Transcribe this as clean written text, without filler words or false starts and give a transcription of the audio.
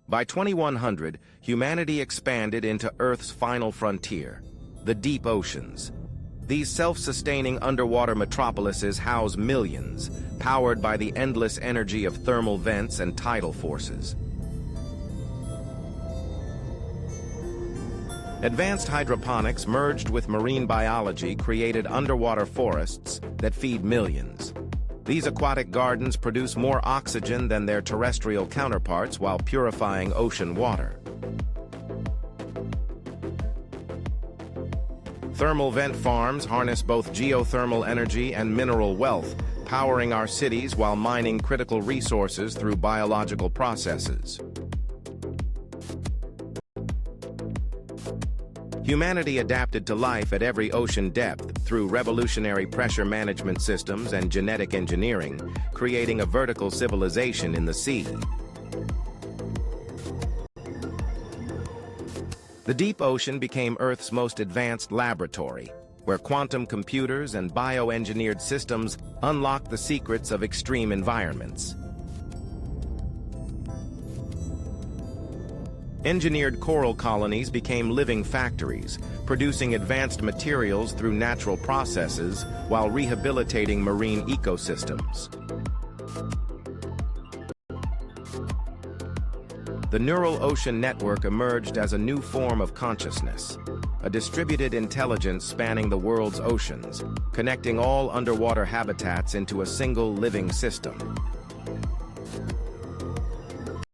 By 2100, humanity expanded into Earth's final frontier, the deep oceans. These self-sustaining underwater metropolises house millions, powered by the endless energy of thermal vents and tidal forces. Advanced hydroponics merged with marine biology created underwater forests that feed millions. These aquatic gardens produce more oxygen than their terrestrial counterparts while purifying ocean water. Thermal vent farms harness both geothermal energy and mineral wealth, powering our cities while mining critical resources through biological processes. Humanity adapted to life at every ocean depth through revolutionary pressure management systems and genetic engineering, creating a vertical civilization in the sea. The deep ocean became Earth's most advanced laboratory, where quantum computers and bioengineered systems unlock the secrets of extreme environments. Engineered coral colonies became living factories, producing advanced materials through natural processes while rehabilitating marine ecosystems. The neural ocean network emerged as a new form of consciousness, a distributed intelligence spanning the world's oceans, connecting all underwater habitats into a single living system.